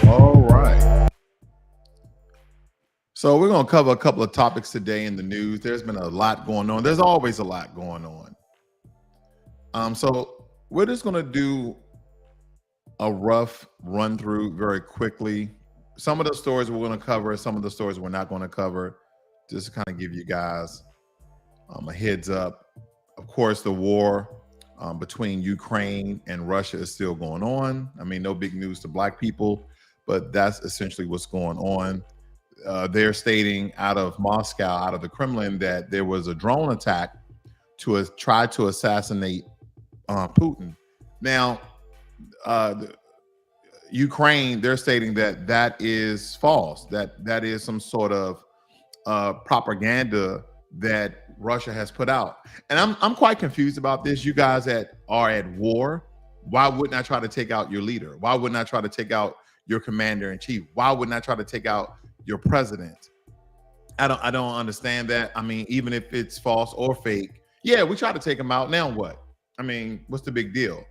All right. So we're going to cover a couple of topics today in the news. There's been a lot going on. There's always a lot going on. So we're just going to do a rough run through very quickly. Some of the stories we're going to cover, some of the stories we're not going to cover, just to kind of give you guys a heads up. Of course, the war between Ukraine and Russia is still going on. I mean, no big news to Black people, but that's essentially what's going on. They're stating out of Moscow, out of the Kremlin, that there was a drone attack to try to assassinate Putin. Now, Ukraine, they're stating that that is false. That is some sort of propaganda that Russia has put out. And I'm quite confused about this. You guys that are at war, why wouldn't I try to take out your leader? Why wouldn't I try to take out your commander in chief? Why wouldn't I try to take out your president? I don't understand that. I mean, even if it's false or fake, yeah, we try to take them out. Now what? I mean, what's the big deal?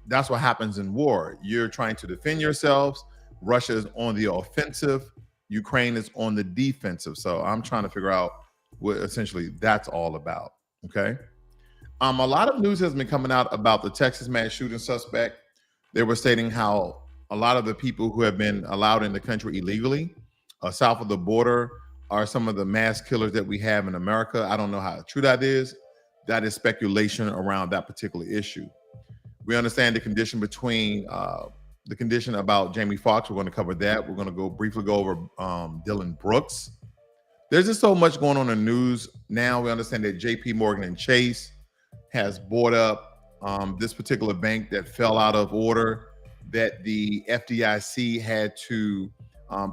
That's what happens in war. You're trying to defend yourselves. Russia is on the offensive. Ukraine is on the defensive. So I'm trying to figure out what essentially that's all about. Okay. A lot of news has been coming out about the Texas mass shooting suspect. They were stating how a lot of the people who have been allowed in the country illegally, south of the border, are some of the mass killers that we have in America. I don't know how true that is. That is speculation around that particular issue. We understand the condition between the condition about Jamie Foxx. We're going to cover that. We're going to briefly go over Dylan Brooks. There's just so much going on in the news now. We understand that JP Morgan and Chase has bought up this particular bank that fell out of order, that the FDIC had to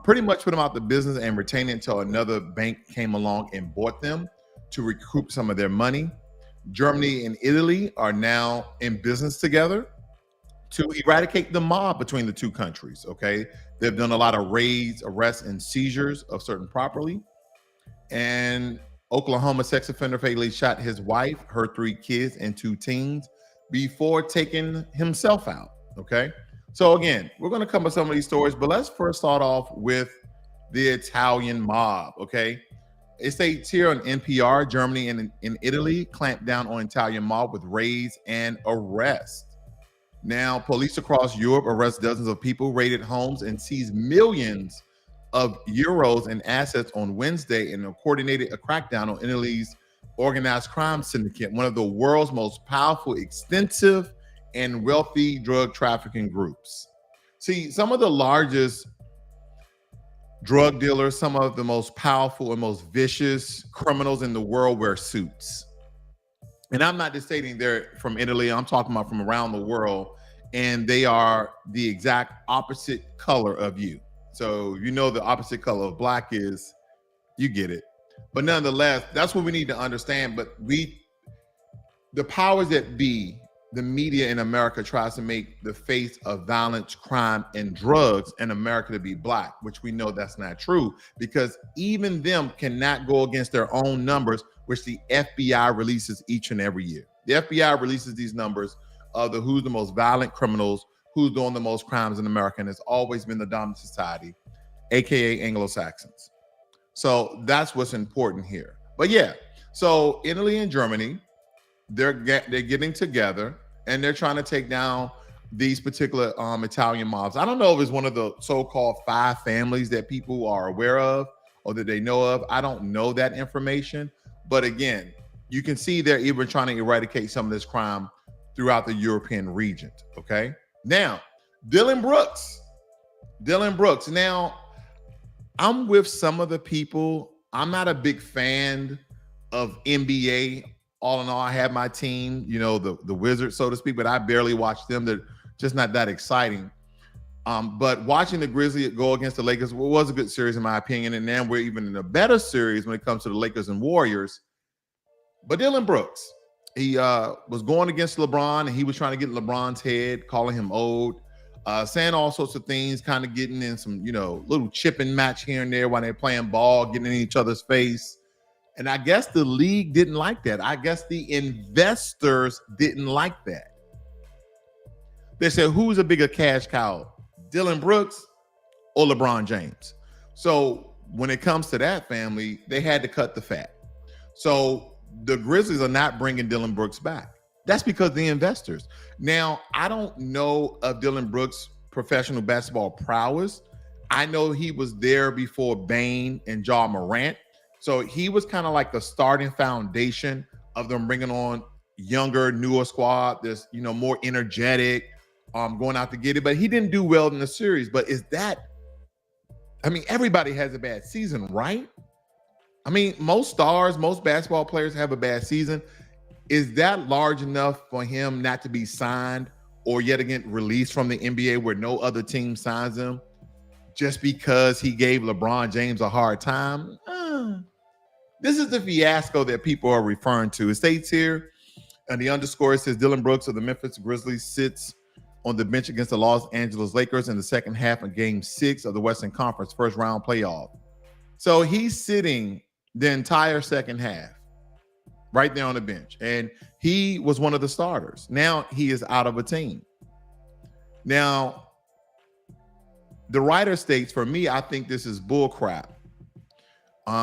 pretty much put them out the business and retain it until another bank came along and bought them to recoup some of their money. Germany and Italy are now in business together to eradicate the mob between the two countries. Okay, they've done a lot of raids, arrests, and seizures of certain property. And Oklahoma sex offender fatally shot his wife, her 3 kids, and 2 teens before taking himself out. Okay, so again, we're going to cover some of these stories, but let's first start off with the Italian mob. Okay, it states here on NPR, Germany and in Italy clamped down on Italian mob with raids and arrests. Now, police across Europe arrest dozens of people, raided homes, and seized millions of euros in assets on Wednesday, and coordinated a crackdown on Italy's organized crime syndicate, one of the world's most powerful, extensive, and wealthy drug trafficking groups. See, some of the largest drug dealers, some of the most powerful and most vicious criminals in the world wear suits. And I'm not just stating they're from Italy, I'm talking about from around the world, and they are the exact opposite color of you. So you know the opposite color of black is, you get it. But nonetheless, that's what we need to understand. But the powers that be, the media in America tries to make the face of violence, crime, and drugs in America to be black, which we know that's not true, because even them cannot go against their own numbers, which the FBI releases each and every year. The FBI releases these numbers of who's the most violent criminals, who's doing the most crimes in America, and it's always been the dominant society, aka Anglo-Saxons. So that's what's important here. But yeah, so Italy and Germany, they're getting together and they're trying to take down these particular Italian mobs. I don't know if it's one of the so-called 5 families that people are aware of or that they know of. I don't know that information. But again, you can see they're even trying to eradicate some of this crime throughout the European region. Okay. Now, Dylan Brooks. Now, I'm with some of the people. I'm not a big fan of NBA. All in all, I have my team, you know, the Wizards, so to speak, but I barely watch them. They're just not that exciting. But watching the Grizzlies go against the Lakers was a good series, in my opinion. And now we're even in a better series when it comes to the Lakers and Warriors. But Dylan Brooks, he was going against LeBron, and he was trying to get LeBron's head, calling him old, saying all sorts of things, kind of getting in some, you know, little chipping match here and there while they're playing ball, getting in each other's face. And I guess the league didn't like that. I guess the investors didn't like that. They said, who's a bigger cash cow, Dillon Brooks or LeBron James? So when it comes to that, family, they had to cut the fat. So the Grizzlies are not bringing Dillon Brooks back. That's because the investors. Now, I don't know of Dillon Brooks' professional basketball prowess. I know he was there before Bane and Ja Morant. So he was kind of like the starting foundation of them bringing on younger, newer squad that's, more energetic, going out to get it. But he didn't do well in the series. But everybody has a bad season, right? Most stars, most basketball players have a bad season. Is that large enough for him not to be signed or yet again released from the NBA where no other team signs him just because he gave LeBron James a hard time? This is the fiasco that people are referring to. It states here, and the underscore says Dillon Brooks of the Memphis Grizzlies sits on the bench against the Los Angeles Lakers in the second half of Game 6 of the Western Conference first round playoff. So he's sitting the entire second half right there on the bench, and he was one of the starters. Now he is out of a team. Now, the writer states, for me, I think this is bull crap.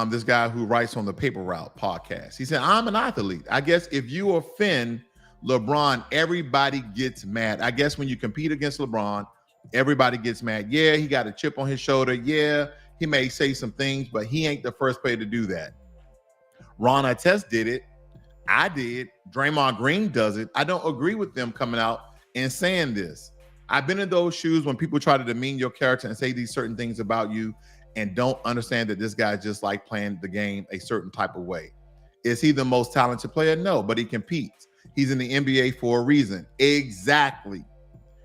This guy who writes on the Paper Route podcast, he said, I'm an athlete. I guess if you offend LeBron, everybody gets mad. I guess when you compete against LeBron, everybody gets mad. Yeah, he got a chip on his shoulder. Yeah, he may say some things, but he ain't the first player to do that. Ron Artest did it. I did. Draymond Green does it. I don't agree with them coming out and saying this. I've been in those shoes when people try to demean your character and say these certain things about you and don't understand that this guy just like playing the game a certain type of way. Is he the most talented player? No, but he competes. He's in the NBA for a reason. Exactly.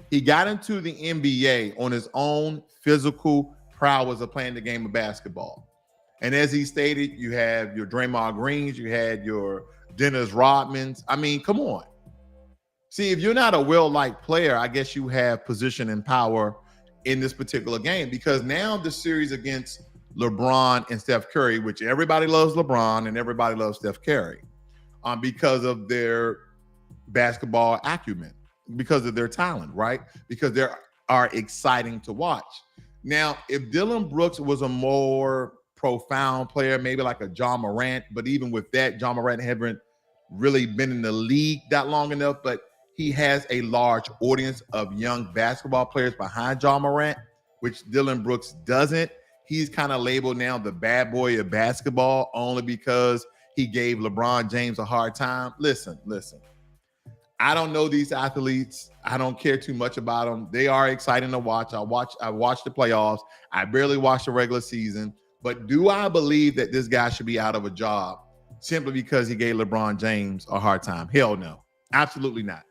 He got into the NBA on his own physical prowess of playing the game of basketball. And as he stated, you have your Draymond Greens, you had your Dennis Rodmans. Come on. See, if you're not a well-liked player, I guess you have position and power in this particular game, because now the series against LeBron and Steph Curry, which everybody loves LeBron and everybody loves Steph Curry because of their basketball acumen, because of their talent, right? Because they are exciting to watch. Now, if Dillon Brooks was a more profound player, maybe like a Ja Morant, but even with that, Ja Morant haven't really been in the league that long enough, but he has a large audience of young basketball players behind Ja Morant, which Dillon Brooks doesn't. He's kind of labeled now the bad boy of basketball only because he gave LeBron James a hard time. Listen. I don't know these athletes. I don't care too much about them. They are exciting to watch. I watch the playoffs. I barely watch the regular season. But do I believe that this guy should be out of a job simply because he gave LeBron James a hard time? Hell no. Absolutely not.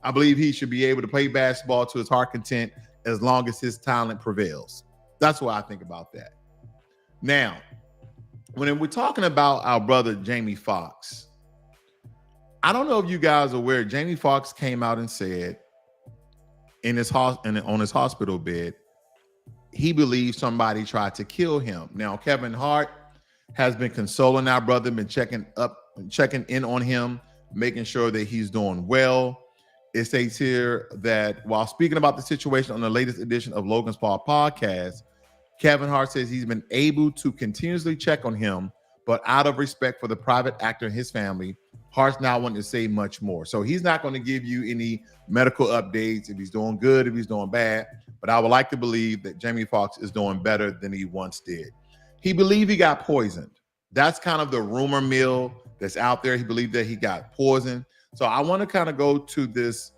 I believe he should be able to play basketball to his heart content as long as his talent prevails. That's what I think about that. Now, when we're talking about our brother Jamie Foxx, I don't know if you guys are aware, Jamie Foxx came out and said on his hospital bed, he believes somebody tried to kill him. Now, Kevin Hart has been consoling our brother, been checking in on him, making sure that he's doing well. It states here that while speaking about the situation on the latest edition of Logan's Paul podcast, Kevin Hart says he's been able to continuously check on him, but out of respect for the private actor and his family, Hart's not wanting to say much more. So he's not going to give you any medical updates if he's doing good, if he's doing bad. But I would like to believe that Jamie Foxx is doing better than he once did. He believed he got poisoned. That's kind of the rumor mill that's out there. He believed that he got poisoned. So I want to kind of go to this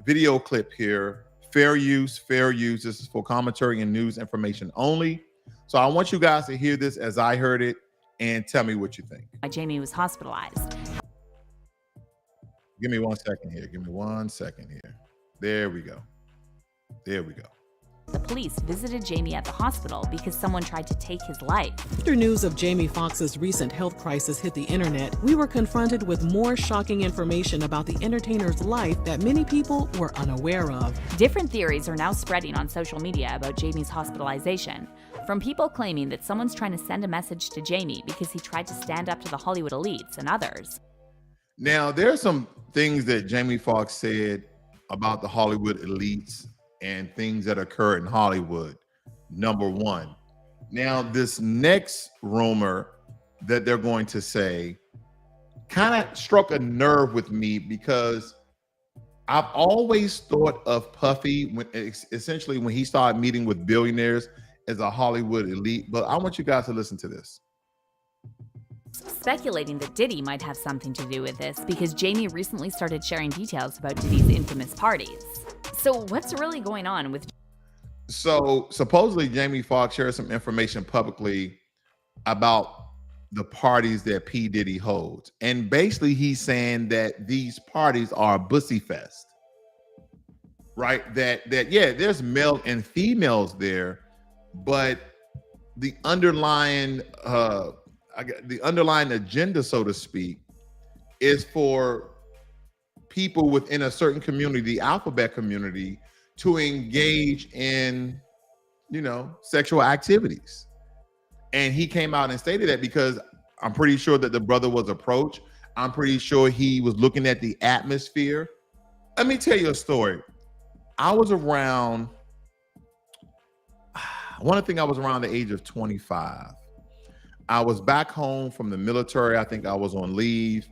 video clip here. Fair use. This is for commentary and news information only. So I want you guys to hear this as I heard it and tell me what you think. Jamie was hospitalized. Give me 1 second here. There we go. The police visited Jamie at the hospital because someone tried to take his life. After news of Jamie Foxx's recent health crisis hit the internet, we were confronted with more shocking information about the entertainer's life that many people were unaware of. Different theories are now spreading on social media about Jamie's hospitalization. From people claiming that someone's trying to send a message to Jamie because he tried to stand up to the Hollywood elites and others. Now, there are some things that Jamie Foxx said about the Hollywood elites and things that occur in Hollywood. Number one. Now, this next rumor that they're going to say kind of struck a nerve with me because I've always thought of Puffy essentially when he started meeting with billionaires as a Hollywood elite. But I want you guys to listen to this. Speculating that Diddy might have something to do with this because Jamie recently started sharing details about Diddy's infamous parties. So what's really going on with... So supposedly Jamie Foxx shared some information publicly about the parties that P. Diddy holds. And basically he's saying that these parties are a bussy fest, right? That yeah, there's male and females there, but the underlying agenda, so to speak, is for people within a certain community, the alphabet community, to engage in, sexual activities. And he came out and stated that because I'm pretty sure that the brother was approached. I'm pretty sure he was looking at the atmosphere. Let me tell you a story. I want to think I was around the age of 25. I was back home from the military. I think I was on leave.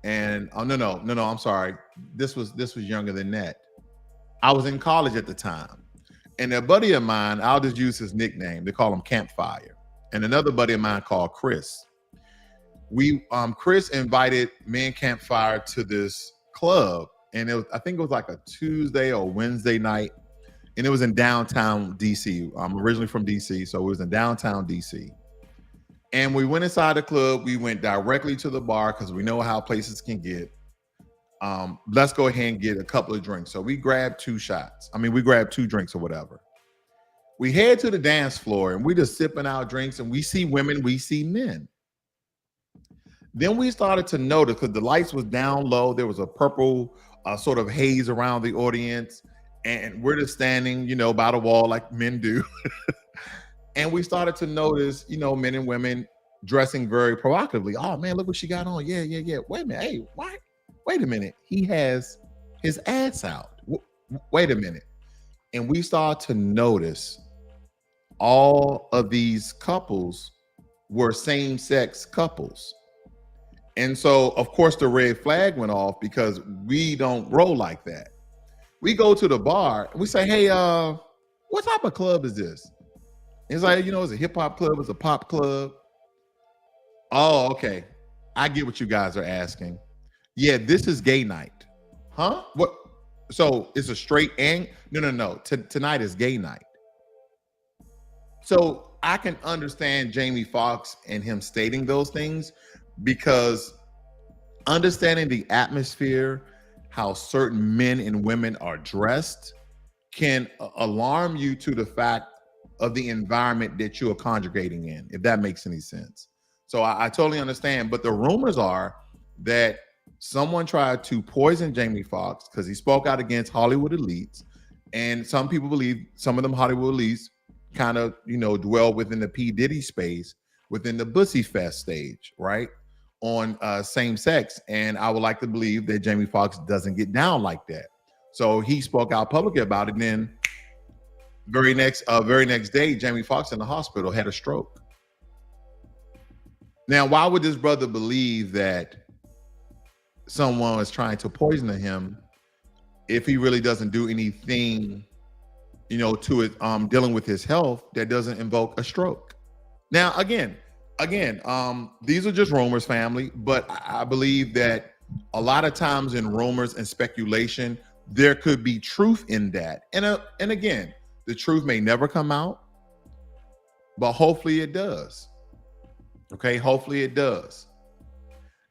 And no, I'm sorry. This was younger than that. I was in college at the time. And a buddy of mine, I'll just use his nickname. They call him Campfire. And another buddy of mine called Chris. Chris invited me and Campfire to this club. And I think it was like a Tuesday or Wednesday night. And it was in downtown DC. I'm originally from DC, so it was in downtown DC. And we went inside the club. We went directly to the bar because we know how places can get. Let's go ahead and get a couple of drinks. So we grabbed two drinks or whatever. We head to the dance floor and we just sipping our drinks and we see women, we see men. Then we started to notice because the lights was down low. There was a purple sort of haze around the audience. And we're just standing, by the wall like men do. And we started to notice, men and women dressing very provocatively. Oh man, look what she got on. Yeah. Wait a minute. Hey, what? Wait a minute. He has his ass out. Wait a minute. And we start to notice all of these couples were same-sex couples. And so, of course, the red flag went off because we don't roll like that. We go to the bar and we say, hey, what type of club is this? It's like, it's a hip hop club, it's a pop club. Oh, okay. I get what you guys are asking. Yeah, this is gay night. Huh? What? So it's a straight and no. Tonight is gay night. So I can understand Jamie Foxx and him stating those things because understanding the atmosphere, how certain men and women are dressed can alarm you to the fact of the environment that you are congregating in, if that makes any sense. So I totally understand. But the rumors are that someone tried to poison Jamie Foxx because he spoke out against Hollywood elites. And some people believe some of them Hollywood elites kind of, dwell within the P. Diddy space, within the Bussy Fest stage, right? On same sex. And I would like to believe that Jamie Foxx doesn't get down like that. So he spoke out publicly about it. And then very next day, Jamie Foxx in the hospital had a stroke. Now, why would this brother believe that someone was trying to poison him if he really doesn't do anything, to it, dealing with his health that doesn't invoke a stroke? Now, again, these are just rumors, family, but I believe that a lot of times in rumors and speculation, there could be truth in that. And again, the truth may never come out, but hopefully it does. Okay, hopefully it does.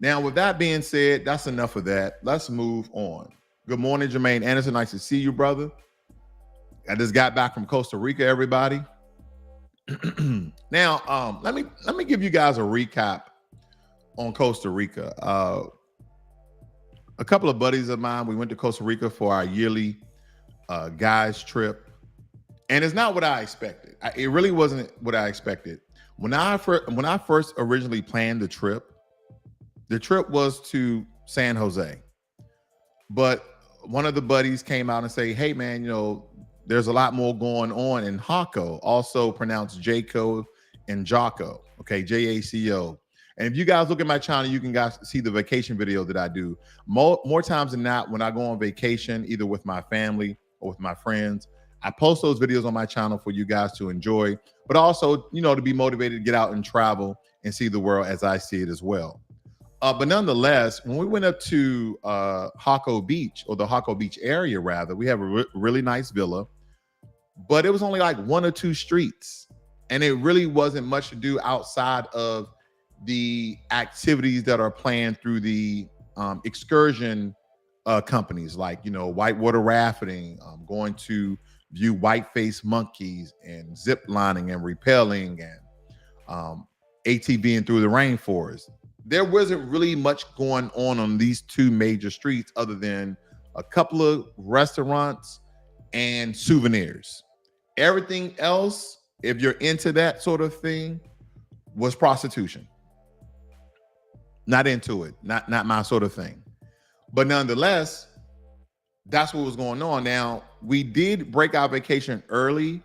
Now, with that being said, that's enough of that. Let's move on. Good morning, Jermaine Anderson. Nice to see you, brother. I just got back from Costa Rica, everybody. Now, let me give you guys a recap on Costa Rica. A couple of buddies of mine, we went to Costa Rica for our yearly guys trip, and it's not what I expected. It really wasn't what I expected. When I first originally planned the trip was to San Jose, but one of the buddies came out and say, hey man, there's a lot more going on in Jaco, also pronounced Jaco and Jocko, okay, Jaco. And if you guys look at my channel, you can guys see the vacation video that I do. More times than not, when I go on vacation, either with my family or with my friends, I post those videos on my channel for you guys to enjoy, but also, to be motivated to get out and travel and see the world as I see it as well. But nonetheless, when we went up to Jaco Beach, or the Jaco Beach area rather, we have a really nice villa, but it was only like 1 or 2 streets. And it really wasn't much to do outside of the activities that are planned through the excursion companies, like, whitewater rafting, going to view white-faced monkeys, and zip lining and rappelling, and ATVing through the rainforest. There wasn't really much going on these 2 major streets other than a couple of restaurants and souvenirs. Everything else, if you're into that sort of thing, was prostitution. Not into it, not my sort of thing. But nonetheless, that's what was going on. Now, we did break our vacation early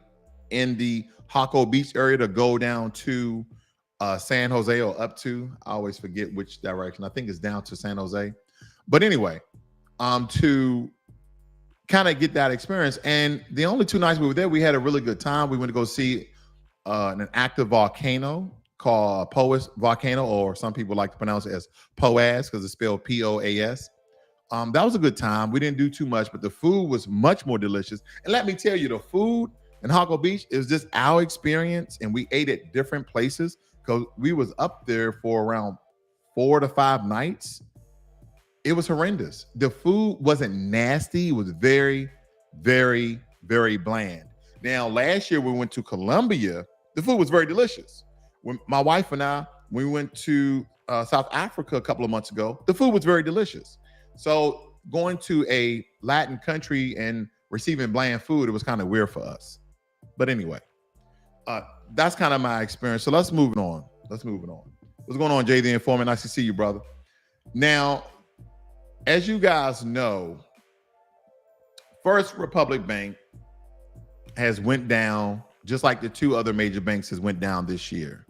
in the Jaco Beach area to go down to San Jose, or up to, I always forget which direction. I think it's down to San Jose. But anyway, to kind of get that experience. And the only 2 nights we were there, we had a really good time. We went to go see an active volcano called Poas Volcano, or some people like to pronounce it as Poas because it's spelled Poas. That was a good time. We didn't do too much, but the food was much more delicious. And let me tell you, the food in Jaco Beach is just our experience, and we ate at different places because we was up there for around 4 to 5 nights. It was horrendous. The food wasn't nasty. It was very, very, very bland. Now, last year we went to Colombia. The food was very delicious. When my wife and I, we went to South Africa a couple of months ago, the food was very delicious. So going to a Latin country and receiving bland food, it was kind of weird for us. But anyway, that's kind of my experience. So let's move on. What's going on, Jay the Informant? Nice to see you, brother. Now, as you guys know, First Republic Bank has went down, just like the 2 other major banks has went down this year.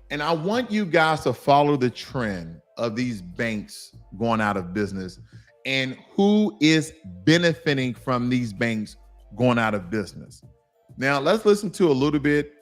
And I want you guys to follow the trend of these banks going out of business and who is benefiting from these banks going out of business. Now, let's listen to a little bit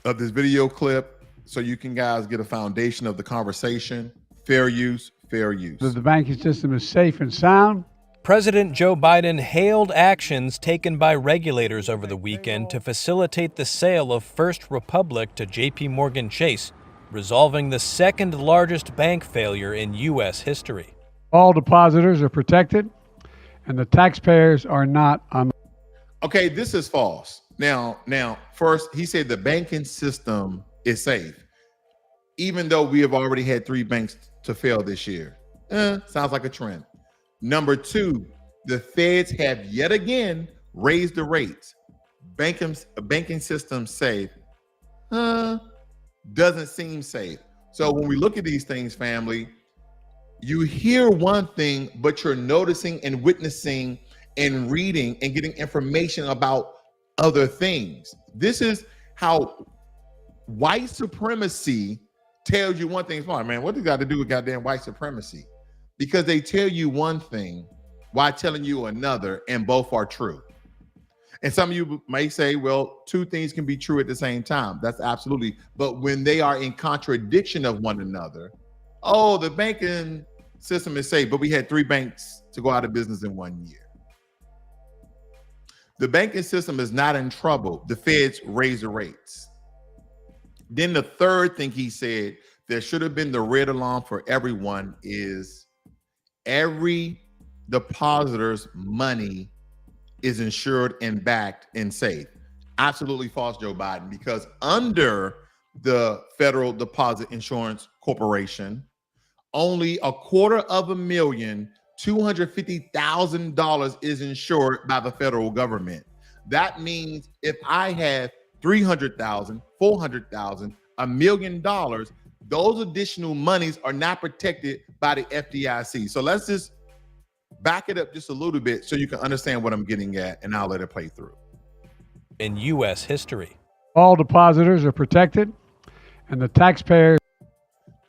of this video clip so you can guys get a foundation of the conversation. Fair use, fair use. The banking system is safe and sound. President Joe Biden hailed actions taken by regulators over the weekend to facilitate the sale of First Republic to J.P. Morgan Chase, resolving the 2nd largest bank failure in U.S. history. All depositors are protected, and the taxpayers are not on. Okay, this is false. Now, first, he said the banking system is safe, even though we have already had 3 banks to fail this year. Sounds like a trend. Number 2, the feds have yet again raised the rates. Banking system safe. Doesn't seem safe. So when we look at these things, family, you hear one thing, but you're noticing and witnessing and reading and getting information about other things. This is how white supremacy tells you one thing. Fine, man, what does it got to do with goddamn white supremacy? Because they tell you one thing while telling you another, and both are true. And some of you may say, well, 2 things can be true at the same time. That's absolutely. But when they are in contradiction of one another, oh, the banking system is safe, but we had 3 banks to go out of business in 1 year. The banking system is not in trouble. The feds raise the rates. Then the third thing he said, there should have been the red alarm for everyone, is every depositor's money is insured and backed and safe. Absolutely false, Joe Biden, because under the Federal Deposit Insurance Corporation, only $250,000 is insured by the federal government. That means if I have $300,000, $400,000, $1 million, those additional monies are not protected by the FDIC. So let's just back it up just a little bit so you can understand what I'm getting at, and I'll let it play through. In U.S. history. All depositors are protected, and the taxpayers.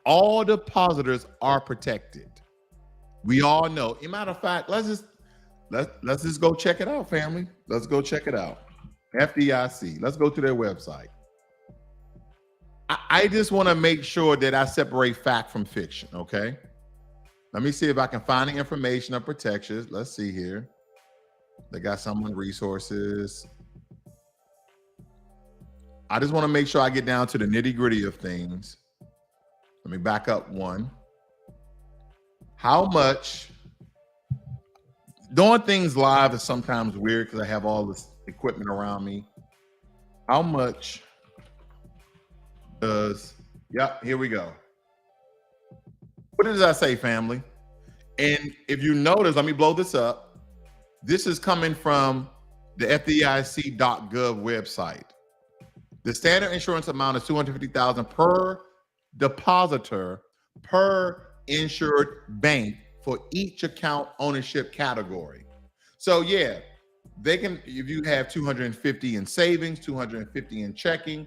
All depositors are protected. We all know. As a matter of fact, let's just go check it out, family. Let's go check it out. FDIC. Let's go to their website. I just want to make sure that I separate fact from fiction, okay? Let me see if I can find the information of protections. Let's see here. They got some on resources. I just want to make sure I get down to the nitty-gritty of things. Let me back up one. How much? Doing things live is sometimes weird because I have all this equipment around me. How much does, here we go. What did I say, family? And if you notice, let me blow this up. This is coming from the FDIC.gov website. The standard insurance amount is $250,000 per depositor per insured bank for each account ownership category. So yeah, they can, if you have 250 in savings, 250 in checking,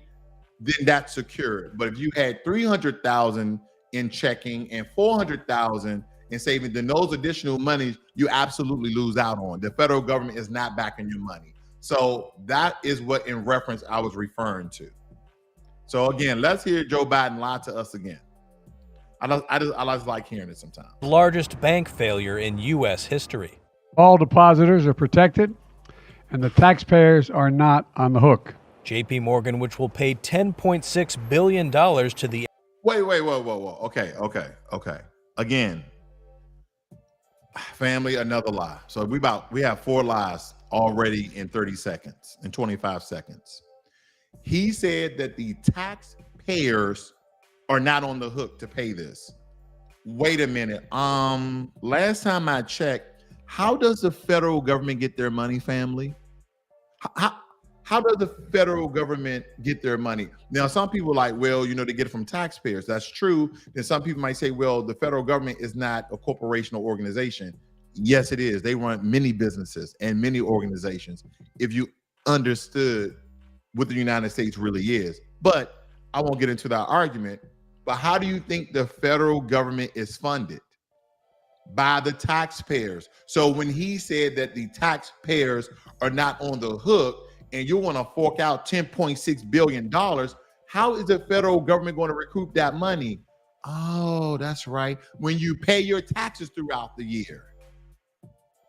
then that's secured. But if you had 300,000 in checking and 400,000 in savings, then those additional monies you absolutely lose out on. The federal government is not backing your money. So that is what in reference I was referring to. So again, let's hear Joe Biden lie to us again. I just like hearing it sometimes. Largest bank failure in U.S. history. All depositors are protected, and the taxpayers are not on the hook. J.P. Morgan, which will pay $10.6 billion to the... Wait, whoa. Okay. Again, family, another lie. So we have 4 lies already in 30 seconds, in 25 seconds. He said that the taxpayers are not on the hook to pay this. Wait a minute. Last time I checked, how does the federal government get their money, family? How does the federal government get their money? Now, some people are like, well, they get it from taxpayers. That's true. Then some people might say, well, the federal government is not a corporation or organization. Yes, it is. They run many businesses and many organizations. If you understood what the United States really is. But I won't get into that argument. But how do you think the federal government is funded? By the taxpayers. So when he said that the taxpayers are not on the hook and you want to fork out $10.6 billion, how is the federal government going to recoup that money? Oh, that's right. When you pay your taxes throughout the year.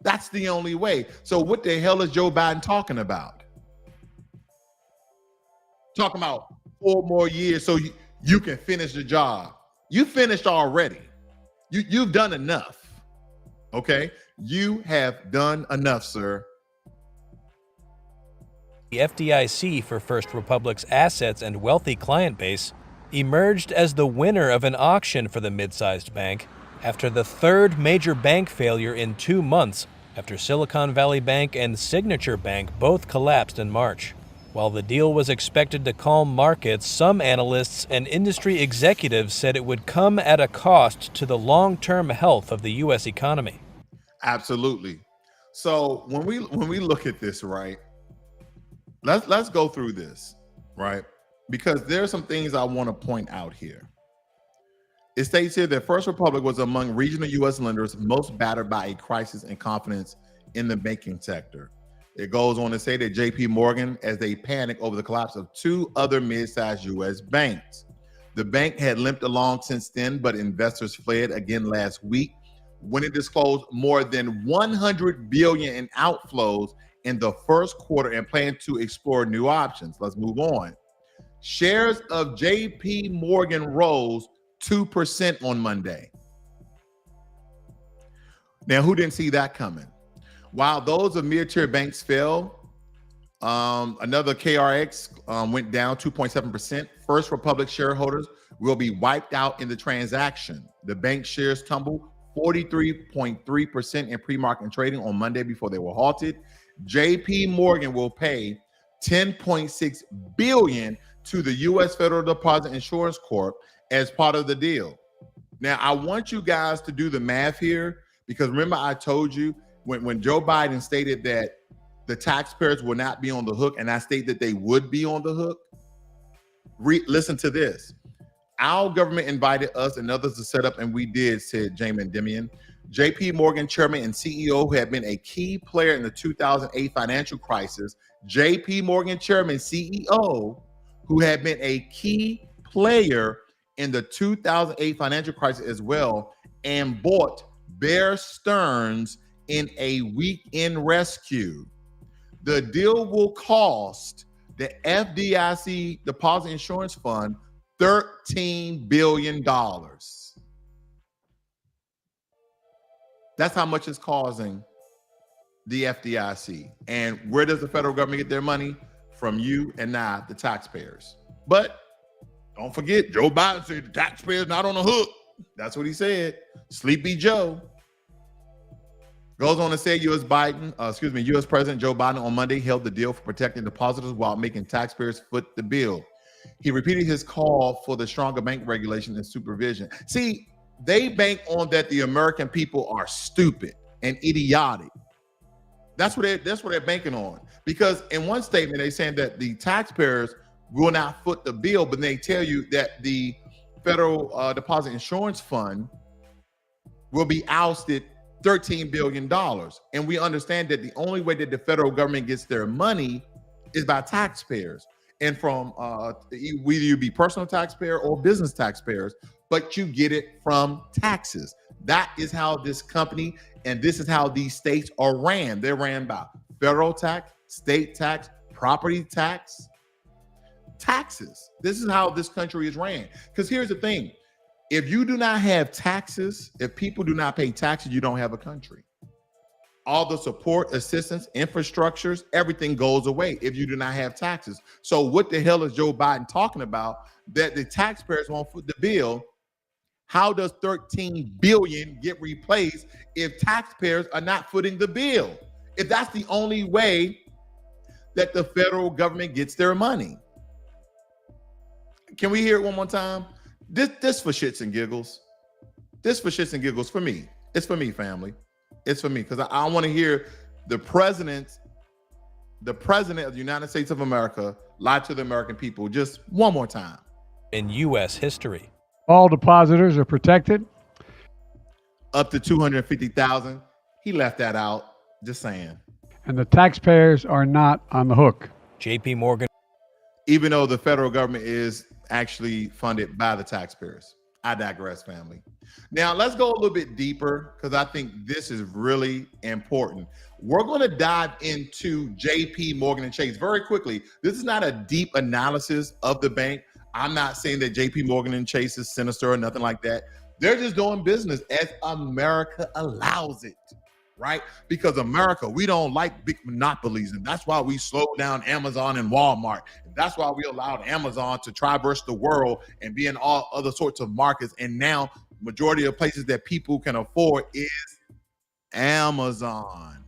That's the only way. So what the hell is Joe Biden talking about? Talking about 4 more years so you can finish the job. You finished already. You've done enough. Okay? You have done enough, sir. The FDIC for First Republic's assets and wealthy client base emerged as the winner of an auction for the mid-sized bank after the 3rd major bank failure in 2 months after Silicon Valley Bank and Signature Bank both collapsed in March. While the deal was expected to calm markets, some analysts and industry executives said it would come at a cost to the long-term health of the U.S. economy. Absolutely. So when we look at this, right, let's go through this, right? Because there are some things I want to point out here. It states here that First Republic was among regional U.S. lenders most battered by a crisis in confidence in the banking sector. It goes on to say that JP Morgan, as they panic over the collapse of 2 other mid-sized U.S. banks. The bank had limped along since then, but investors fled again last week when it disclosed more than $100 billion in outflows in the first quarter and planned to explore new options. Let's move on. Shares of JP Morgan rose 2% on Monday. Now, who didn't see that coming? While those of mid-tier banks fell, another KRX went down 2.7%. First Republic shareholders will be wiped out in the transaction. The bank shares tumbled 43.3% in pre-market trading on Monday before they were halted. JP Morgan will pay $10.6 billion to the U.S. Federal Deposit Insurance Corp as part of the deal. Now, I want you guys to do the math here, Because remember, I told you when Joe Biden stated that the taxpayers will not be on the hook, and I state that they would be on the hook. Listen to this. Our government invited us and others to set up, and we did, said Jamie and Dillion. JP Morgan chairman and CEO who had been a key player in the 2008 financial crisis. JP Morgan chairman CEO who had been a key player in the 2008 financial crisis as well, and bought Bear Stearns in a weekend rescue. The deal will cost the FDIC Deposit Insurance Fund $13 billion. That's how much it's causing the FDIC. And where does the federal government get their money? From you and I, the taxpayers. But don't forget, Joe Biden said the taxpayers not on the hook. That's what he said. Sleepy Joe. Goes on to say U.S. President Joe Biden on Monday held the deal for protecting depositors while making taxpayers foot the bill. He repeated his call for the stronger bank regulation and supervision. See, they bank on that the American people are stupid and idiotic. That's what they're banking on. Because in one statement, they're saying that the taxpayers will not foot the bill, but they tell you that the Federal Deposit Insurance Fund will be ousted $13 billion. And we understand that the only way that the federal government gets their money is by taxpayers. And from whether you be personal taxpayer or business taxpayers, but you get it from taxes. That is how this company and this is how these states are ran. They're ran by federal tax, state tax, property tax, taxes. This is how this country is ran. Because here's the thing. If you do not have taxes, if people do not pay taxes, you don't have a country. All the support, assistance, infrastructures, everything goes away if you do not have taxes. So what the hell is Joe Biden talking about? That the taxpayers won't foot the bill. How does $13 billion get replaced if taxpayers are not footing the bill? If that's the only way that the federal government gets their money. Can we hear it one more time? This for shits and giggles. This for shits and giggles for me. It's for me, family. It's for me because I want to hear the president of the United States of America lie to the American people just one more time. In U.S. history. All depositors are protected. Up to $250,000. He left that out. Just saying. And the taxpayers are not on the hook. JP Morgan. Even though the federal government is actually funded by the taxpayers. I digress, family. Now, let's go a little bit deeper because I think this is really important. We're going to dive into JP Morgan & Chase very quickly. This is not a deep analysis of the bank. I'm not saying that JP Morgan & Chase is sinister or nothing like that. They're just doing business as America allows it, right? Because America, we don't like big monopolies, and that's why we slowed down Amazon and Walmart. And that's why we allowed Amazon to traverse the world and be in all other sorts of markets. And now, majority of places that people can afford is Amazon.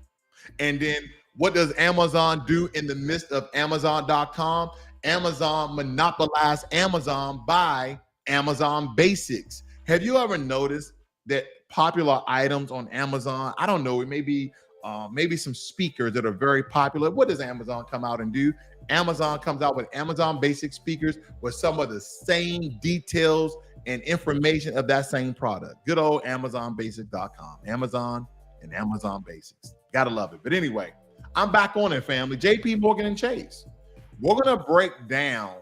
And then what does Amazon do in the midst of Amazon.com? Amazon monopolized Amazon by Amazon Basics. Have you ever noticed that popular items on Amazon, I don't know, it may be maybe some speakers that are very popular. What does Amazon come out and do? Amazon comes out with Amazon Basic speakers with some of the same details and information of that same product. Good old AmazonBasic.com. Amazon and Amazon Basics. Gotta love it. But anyway, I'm back on it, family. JP Morgan & Chase. We're gonna break down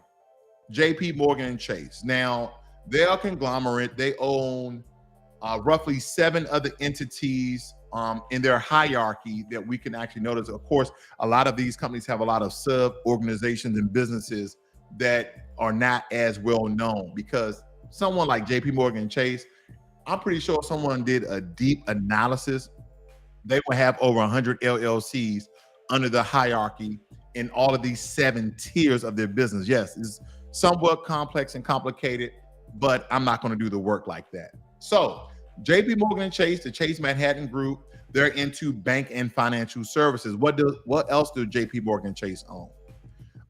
JP Morgan & Chase. Now, they're a conglomerate. They own roughly 7 other entities in their hierarchy that we can actually notice. Of course, a lot of these companies have a lot of sub-organizations and businesses that are not as well known, because someone like JP Morgan Chase, I'm pretty sure someone did a deep analysis. They will have over 100 LLCs under the hierarchy in all of these 7 tiers of their business. Yes, it's somewhat complex and complicated, but I'm not going to do the work like that. So JP Morgan Chase, the Chase Manhattan Group, they're into bank and financial services. What else do JP Morgan Chase own?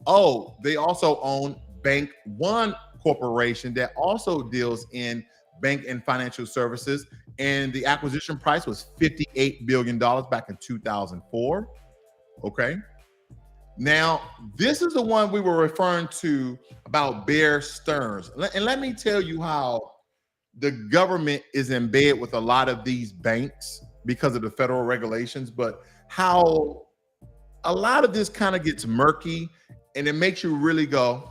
Oh, they also own Bank One Corporation that also deals in bank and financial services. and the acquisition price was $58 billion back in 2004. Okay. Now, this is the one we were referring to about Bear Stearns. And let me tell you how the government is in bed with a lot of these banks because of the federal regulations, but how a lot of this kind of gets murky and it makes you really go,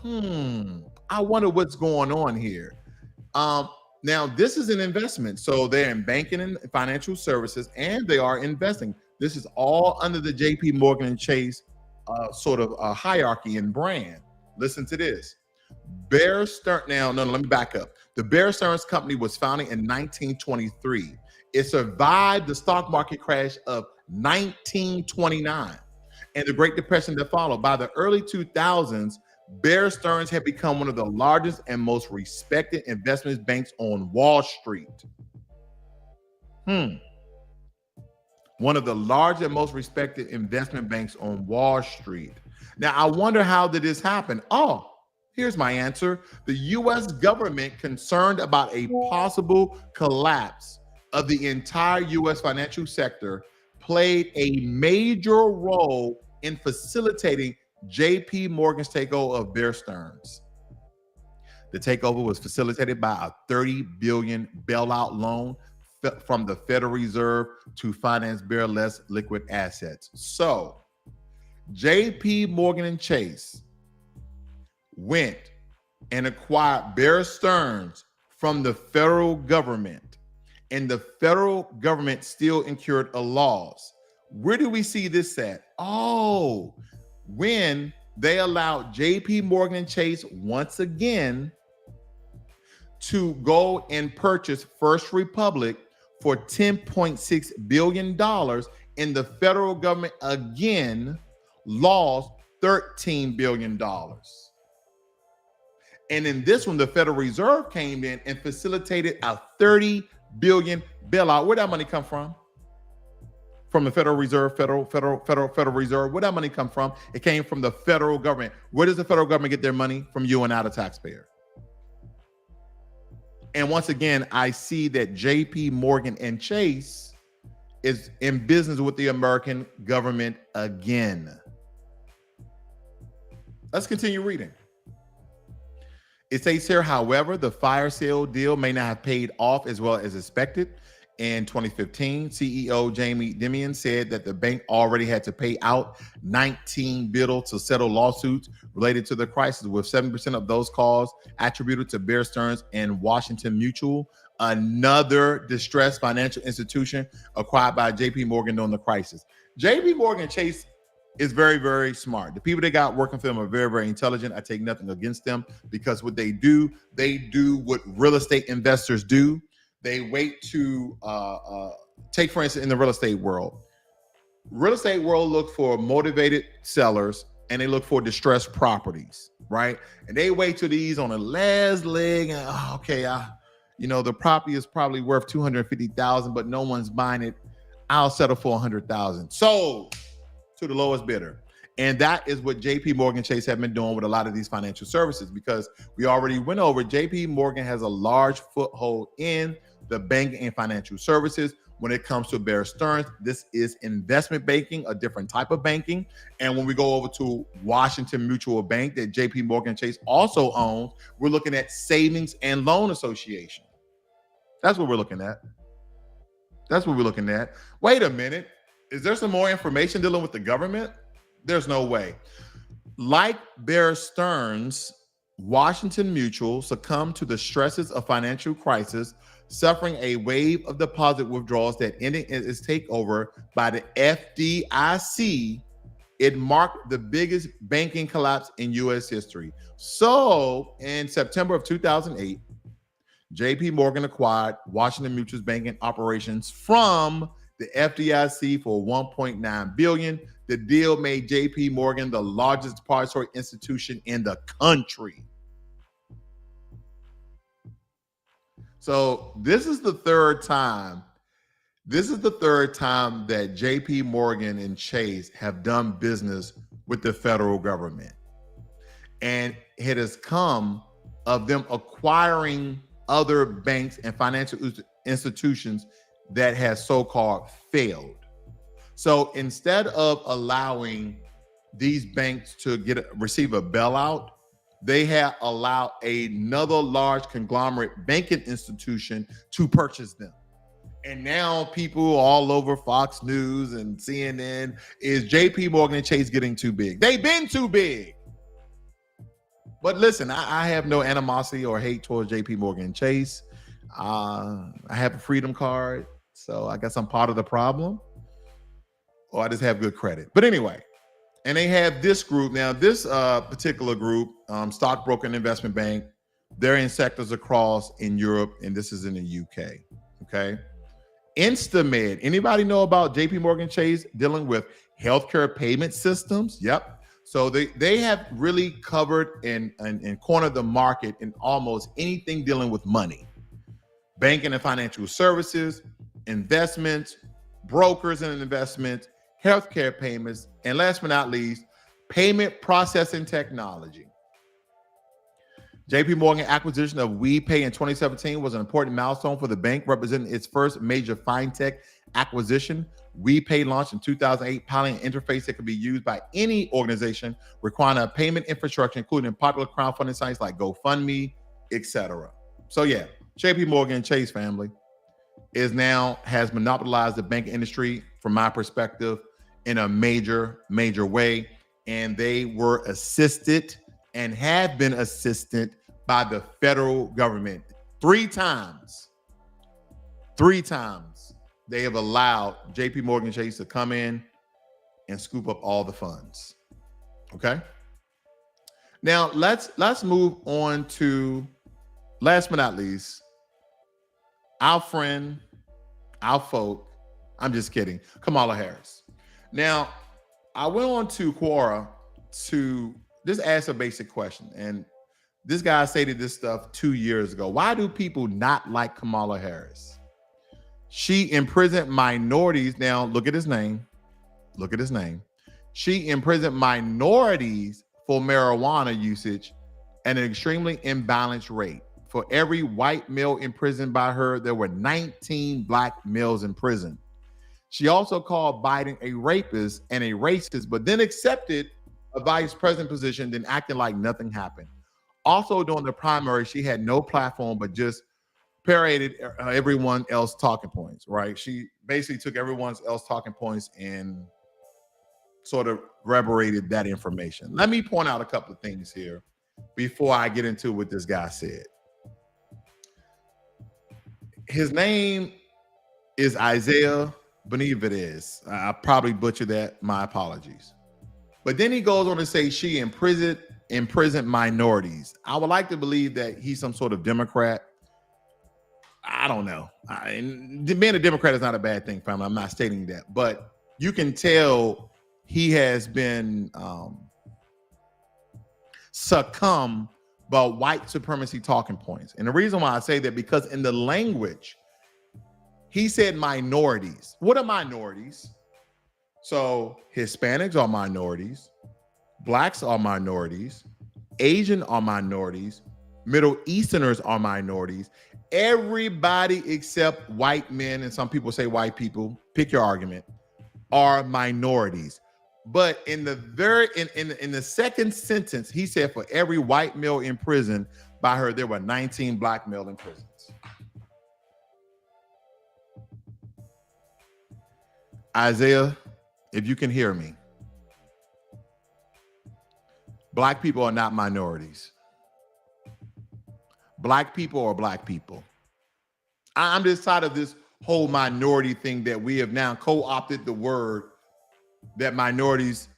I wonder what's going on here. Now, this is an investment. So they're in banking and financial services, and they are investing. This is all under the JP Morgan and Chase sort of hierarchy and brand. Listen to this. Bear Stearns. Now, no, let me back up. The Bear Stearns Company was founded in 1923. It survived the stock market crash of 1929 and the Great Depression that followed. By the early 2000s, Bear Stearns had become one of the largest and most respected investment banks on Wall Street. One of the largest and most respected investment banks on Wall Street. Now, I wonder, how did this happen? Oh, here's my answer. The U.S. government, concerned about a possible collapse of the entire U.S. financial sector, played a major role in facilitating JP Morgan's takeover of Bear Stearns. The takeover was facilitated by a $30 billion bailout loan from the Federal Reserve to finance Bear less liquid assets. So JP Morgan and Chase went and acquired Bear Stearns from the federal government, and the federal government still incurred a loss. Where do we see this at? Oh, when they allowed JP Morgan and Chase once again to go and purchase First Republic for $10.6 billion, and the federal government again lost $13 billion. And in this one, the Federal Reserve came in and facilitated a $30 billion bailout. Where'd that money come from? From the Federal Reserve, Federal Reserve. Where'd that money come from? It came from the federal government. Where does the federal government get their money? From you and I, the taxpayer. And once again, I see that JP Morgan and Chase is in business with the American government again. Let's continue reading. It states here, however, the fire sale deal may not have paid off as well as expected. In 2015, CEO Jamie Dillion said that the bank already had to pay out $19 billion to settle lawsuits related to the crisis, with 7% of those calls attributed to Bear Stearns and Washington Mutual, another distressed financial institution acquired by JP Morgan during the crisis. JP Morgan Chase is very, very smart. The people they got working for them are very, very intelligent. I take nothing against them, because what they do what real estate investors do. They wait to take, for instance, in the real estate world. Real estate world look for motivated sellers, and they look for distressed properties, right? And they wait till these on the last leg, and the property is probably worth $250,000, but no one's buying it. I'll settle for $100,000. Sold to the lowest bidder. And that is what JP Morgan Chase have been doing with a lot of these financial services, because we already went over JP Morgan has a large foothold in the banking and financial services. When it comes to Bear Stearns, this is investment banking, a different type of banking. And when we go over to Washington Mutual Bank that JP Morgan Chase also owns, we're looking at Savings and Loan Association. That's what we're looking at. Wait a minute. Is there some more information dealing with the government? There's no way. Like Bear Stearns, Washington Mutual succumbed to the stresses of financial crisis, suffering a wave of deposit withdrawals that ended in its takeover by the FDIC. It marked the biggest banking collapse in U.S. history. So in September of 2008, JP Morgan acquired Washington Mutual's banking operations from the FDIC for $1.9 billion. The deal made JP Morgan the largest depository institution in the country. So this is the third time that JP Morgan and Chase have done business with the federal government. And it has come of them acquiring other banks and financial institutions that has so-called failed. So instead of allowing these banks to receive a bailout, they have allowed another large conglomerate banking institution to purchase them. And now people all over Fox News and CNN, is JP Morgan and Chase getting too big? They've been too big. But listen, I have no animosity or hate towards JP Morgan and Chase. I have a freedom card, so I guess I'm part of the problem. Or I just have good credit. But anyway, and they have this group. Now, this particular group, Stockbroker and Investment Bank, they're in sectors across in Europe, and this is in the UK, okay? InstaMed, anybody know about JP Morgan Chase dealing with healthcare payment systems? Yep. So they have really covered and cornered the market in almost anything dealing with money. Banking and financial services, investments, brokers and investments, healthcare payments, and last but not least, payment processing technology. JP Morgan acquisition of WePay in 2017 was an important milestone for the bank, representing its first major fintech acquisition. WePay launched in 2008, piloting an interface that could be used by any organization requiring a payment infrastructure, including popular crowdfunding sites like GoFundMe, etc. So yeah, JP Morgan Chase family has monopolized the banking industry, from my perspective, in a major way. And they were assisted and have been assisted by the federal government. Three times they have allowed JP Morgan Chase to come in and scoop up all the funds. Okay. Now let's move on to, last but not least, our friend, our folk, I'm just kidding, Kamala Harris. Now, I went on to Quora to just ask a basic question, and this guy stated this stuff 2 years ago. Why do people not like Kamala Harris? She imprisoned minorities. Now, look at his name. She imprisoned minorities for marijuana usage at an extremely imbalanced rate. For every white male imprisoned by her, there were 19 black males in prison. She also called Biden a rapist and a racist, but then accepted a vice president position, then acting like nothing happened. Also during the primary, she had no platform, but just parroted everyone else talking points, right? She basically took everyone else talking points and sort of reverberated that information. Let me point out a couple of things here before I get into what this guy said. His name is Isaiah Benavides. I probably butchered that. My apologies. But then he goes on to say she imprisoned minorities. I would like to believe that he's some sort of Democrat. I don't know. Being a Democrat is not a bad thing for him. I'm not stating that. But you can tell he has been succumbed by white supremacy talking points. And the reason why I say that, because in the language, he said minorities. What are minorities? So Hispanics are minorities, blacks are minorities, Asian are minorities, Middle Easterners are minorities. Everybody except white men, and some people say white people, pick your argument, are minorities. But in the in the second sentence, he said for every white male in prison by her, there were 19 black male in prisons. Isaiah, if you can hear me, black people are not minorities. Black people are black people. I'm just tired of this whole minority thing that we have now co-opted the word that minorities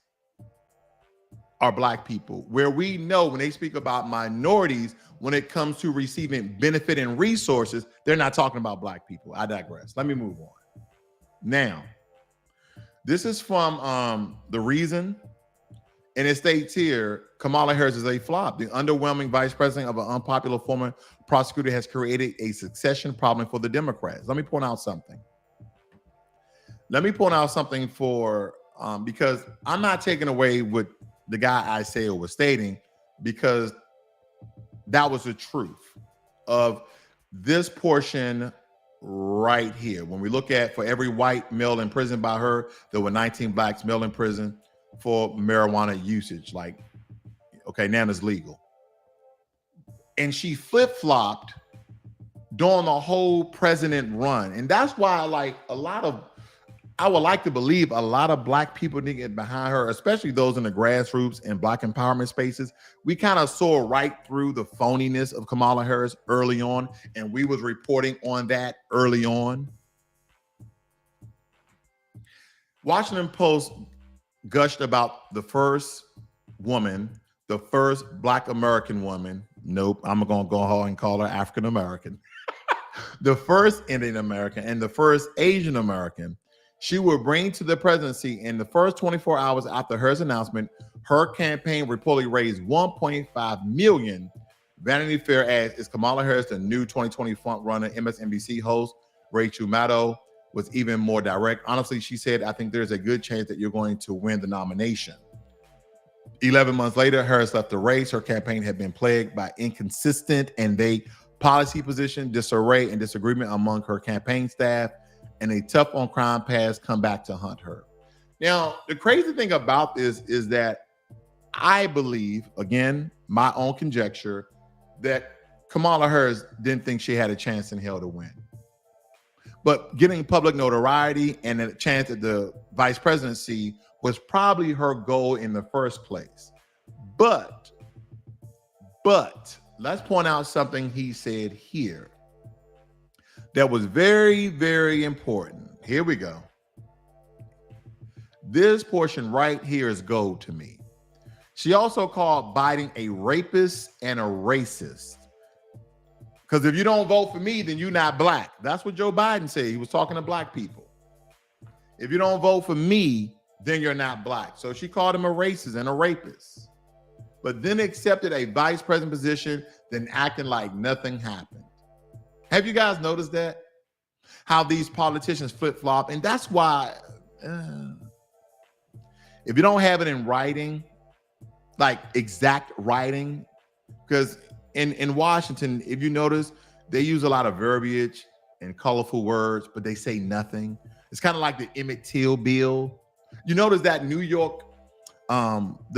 are black people, where we know when they speak about minorities, when it comes to receiving benefit and resources, they're not talking about black people. I digress. Let me move on. Now, this is from The Reason, and it states here, Kamala Harris is a flop. The underwhelming vice president of an unpopular former prosecutor has created a succession problem for the Democrats. Let me point out something. For because I'm not taking away what the guy Isaiah was stating, because that was the truth of this portion right here. When we look at, for every white male imprisoned by her, there were 19 blacks male in prison for marijuana usage. Like, okay, now it's legal. And she flip-flopped during the whole president run. And that's why, like, I would like to believe a lot of black people didn't get behind her, especially those in the grassroots and black empowerment spaces. We kind of saw right through the phoniness of Kamala Harris early on, and we was reporting on that early on. Washington Post gushed about the first woman, the first black American woman. Nope, I'm going to go ahead and call her African American. The first Indian American and the first Asian American. She will bring to the presidency in the first 24 hours after her announcement. Her campaign reportedly raised $1.5 million. Vanity Fair asks, is Kamala Harris the new 2020 front runner? MSNBC host Rachel Maddow was even more direct. Honestly, she said, I think there's a good chance that you're going to win the nomination. 11 months later, Harris left the race. Her campaign had been plagued by inconsistent and vague policy position, disarray, and disagreement among her campaign staff, and a tough on crime past come back to hunt her. Now, the crazy thing about this is that I believe, again, my own conjecture, that Kamala Harris didn't think she had a chance in hell to win. But getting public notoriety and a chance at the vice presidency was probably her goal in the first place. But let's point out something he said here that was very, very important. Here we go. This portion right here is gold to me. She also called Biden a rapist and a racist. Because if you don't vote for me, then you're not black. That's what Joe Biden said. He was talking to black people. If you don't vote for me, then you're not black. So she called him a racist and a rapist, but then accepted a vice president position, then acting like nothing happened. Have you guys noticed that? How these politicians flip-flop? And that's why, if you don't have it in writing, like exact writing, because in Washington, if you notice, they use a lot of verbiage and colorful words, but they say nothing. It's kind of like the Emmett Till bill. You notice that the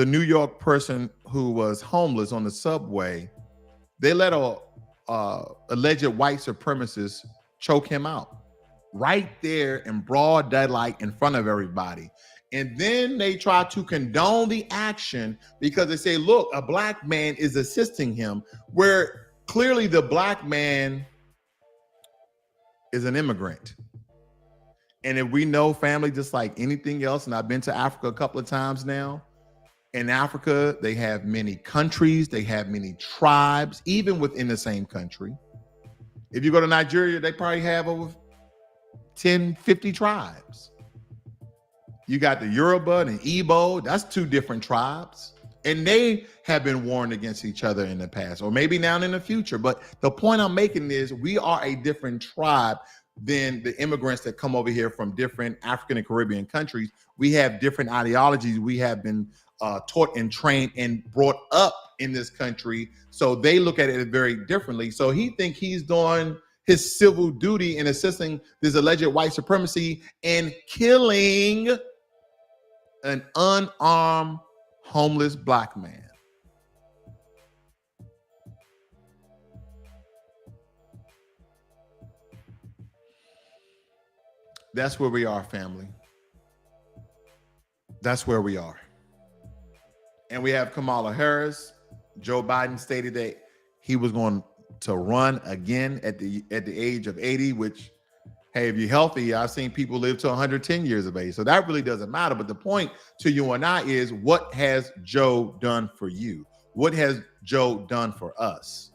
New York person who was homeless on the subway, they let a alleged white supremacist choke him out right there in broad daylight in front of everybody. And then they try to condone the action because they say, look, a black man is assisting him, where clearly the black man is an immigrant. And if we know family just like anything else, and I've been to Africa a couple of times now, in Africa, they have many countries, they have many tribes, even within the same country. If you go to Nigeria, they probably have over 10, 50 tribes. You got the Yoruba and Igbo, that's two different tribes. And they have been warned against each other in the past, or maybe now in the future. But the point I'm making is we are a different tribe than the immigrants that come over here from different African and Caribbean countries. We have different ideologies. We have been taught and trained and brought up in this country. So they look at it very differently. So he think he's doing his civil duty in assisting this alleged white supremacy and killing an unarmed homeless black man. That's where we are, family. That's where we are. And we have Kamala Harris. Joe Biden stated that he was going to run again at the age of 80, which, hey, if you're healthy, I've seen people live to 110 years of age. So that really doesn't matter. But the point to you and I is, what has Joe done for you? What has Joe done for us?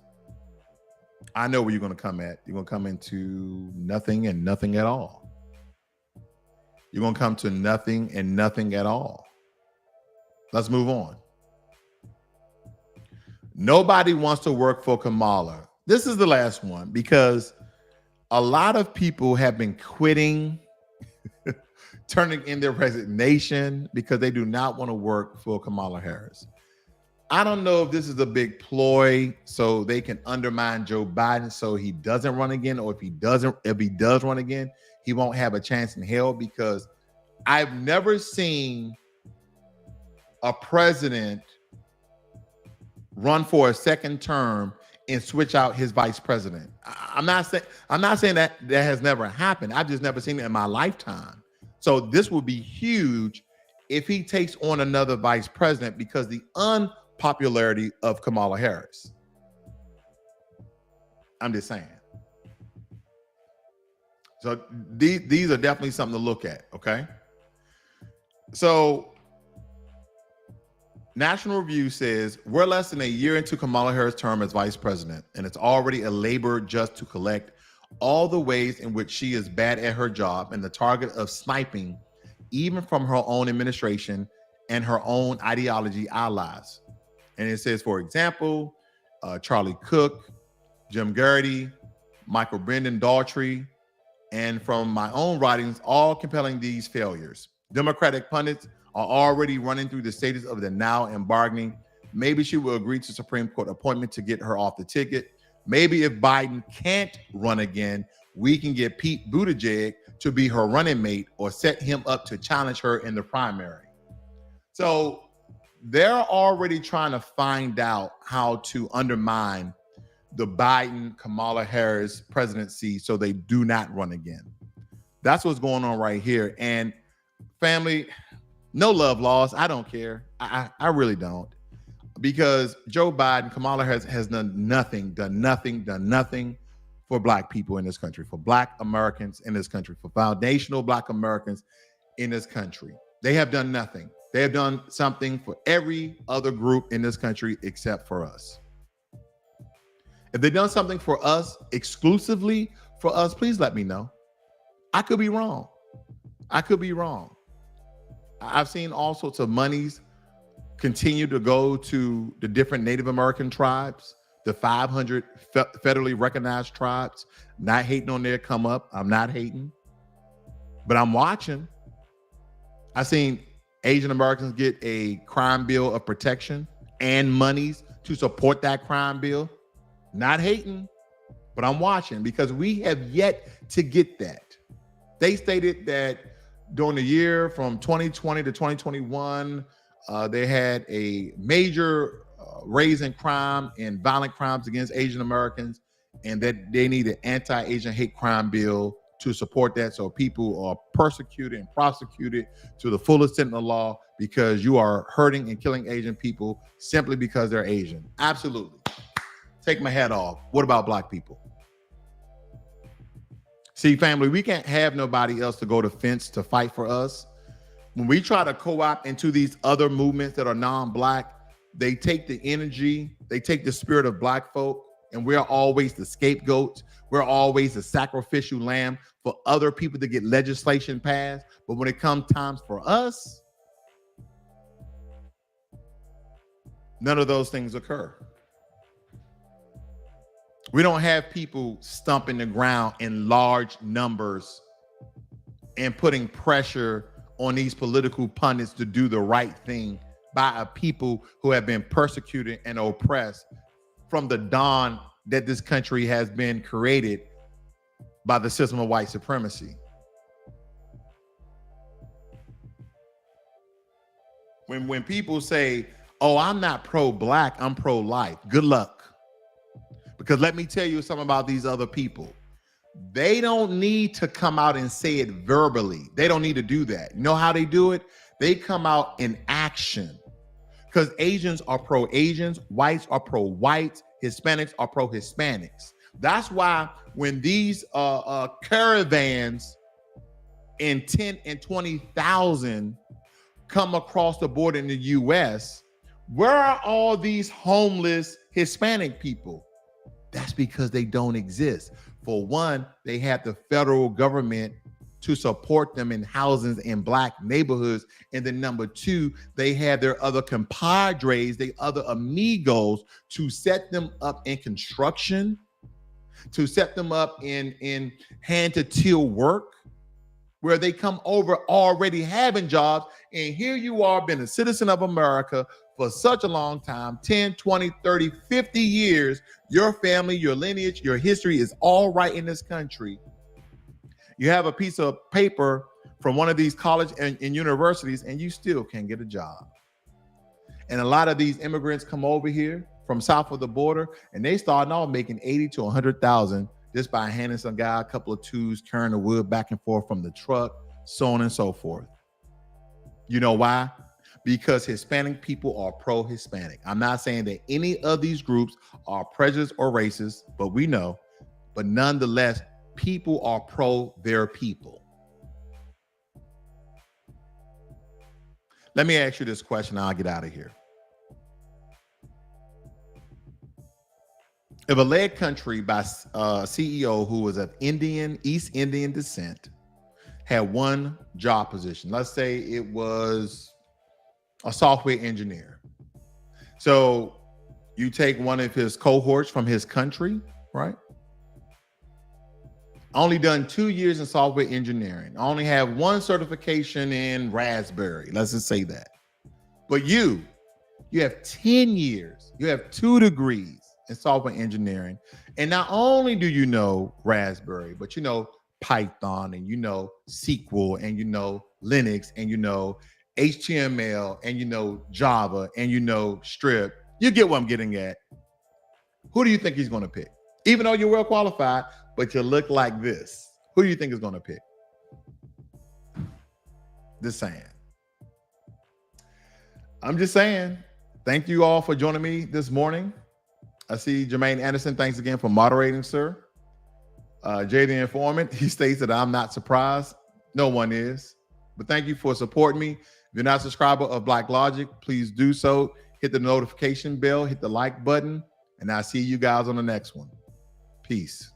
I know where you're going to come at. You're going to come into nothing and nothing at all. You're going to come to nothing and nothing at all. Let's move on. Nobody wants to work for Kamala. This is the last one, because a lot of people have been quitting, turning in their resignation because they do not want to work for Kamala Harris. I don't know if this is a big ploy so they can undermine Joe Biden so he doesn't run again, or if he does run again, he won't have a chance in hell, because I've never seen a president run for a second term and switch out his vice president. I'm not saying that has never happened. I've just never seen it in my lifetime. So this would be huge if he takes on another vice president, because the unpopularity of Kamala Harris. I'm just saying. So these are definitely something to look at, okay? So National Review says, we're less than a year into Kamala Harris' term as vice president, and it's already a labor just to collect all the ways in which she is bad at her job and the target of sniping even from her own administration and her own ideology allies. And it says, for example, Charlie Cook, Jim Garrity, Michael Brendan Daughtry, and from my own writings, all compelling these failures. Democratic pundits are already running through the stages of the now and bargaining. Maybe she will agree to Supreme Court appointment to get her off the ticket. Maybe if Biden can't run again, we can get Pete Buttigieg to be her running mate or set him up to challenge her in the primary. So they're already trying to find out how to undermine the Biden-Kamala Harris presidency so they do not run again. That's what's going on right here. And family, no love lost. I don't care. I really don't. Because Joe Biden, Kamala Harris has done nothing for Black people in this country, for Black Americans in this country, for foundational Black Americans in this country. They have done nothing. They have done something for every other group in this country except for us. If they've done something for us, exclusively for us, please let me know. I could be wrong. I've seen all sorts of monies continue to go to the different Native American tribes, the 500 federally recognized tribes. Not hating on their come up. I'm not hating, but I'm watching. I've seen Asian Americans get a crime bill of protection and monies to support that crime bill. Not hating, but I'm watching, because we have yet to get that. They stated that during the year from 2020 to 2021, they had a major raise in crime and violent crimes against Asian Americans, and that they need an anti-Asian hate crime bill to support that, so people are persecuted and prosecuted to the full extent of the law, because you are hurting and killing Asian people simply because they're Asian. Absolutely. Take my hat off. What about Black people? See, family, we can't have nobody else to go to fence to fight for us. When we try to co-opt into these other movements that are non-Black, they take the energy, they take the spirit of Black folk, and we're always the scapegoats. We're always the sacrificial lamb for other people to get legislation passed. But when it comes times for us, none of those things occur. We don't have people stumping the ground in large numbers and putting pressure on these political pundits to do the right thing by a people who have been persecuted and oppressed from the dawn that this country has been created by the system of white supremacy. When people say, oh, I'm not pro-Black, I'm pro-life, good luck. Because let me tell you something about these other people. They don't need to come out and say it verbally. They don't need to do that. You know how they do it? They come out in action. Because Asians are pro-Asians, whites are pro-whites, Hispanics are pro-Hispanics. That's why when these caravans in 10 and 20,000 come across the border in the U.S., where are all these homeless Hispanic people? That's because they don't exist. For one, they have the federal government to support them in housings in Black neighborhoods. And then number two, they have their other compadres, their other amigos to set them up in construction, to set them up in hand-to-till work. where they come over already having jobs. And here you are, been a citizen of America for such a long time, 10, 20, 30, 50 years. Your family, your lineage, your history is all right in this country. You have a piece of paper from one of these colleges and universities, and you still can't get a job. And a lot of these immigrants come over here from south of the border, and they start off making 80 to 100,000 just by handing some guy a couple of tools, carrying the wood back and forth from the truck, so on and so forth. You know why? Because Hispanic people are pro-Hispanic. I'm not saying that any of these groups are prejudiced or racist, but we know. But nonetheless, people are pro their people. Let me ask you this question, and I'll get out of here. If a led country by a CEO who was of East Indian descent had one job position, let's say it was a software engineer. So you take one of his cohorts from his country, right? Only done 2 years in software engineering. I only have one certification in Raspberry. Let's just say that. But you have 10 years. You have 2 degrees in software engineering. And not only do you know Raspberry, but you know Python, and you know SQL, and you know Linux, and you know HTML, and you know Java, and you know Strip. You get what I'm getting at. Who do you think he's going to pick? Even though you're well qualified, but you look like this. Who do you think is going to pick? Just saying. I'm just saying. Thank you all for joining me this morning. I see Jermaine Anderson. Thanks again for moderating, sir. Jay the Informant, he states that I'm not surprised. No one is. But thank you for supporting me. If you're not a subscriber of Blacklogic, please do so. Hit the notification bell, hit the like button, and I'll see you guys on the next one. Peace.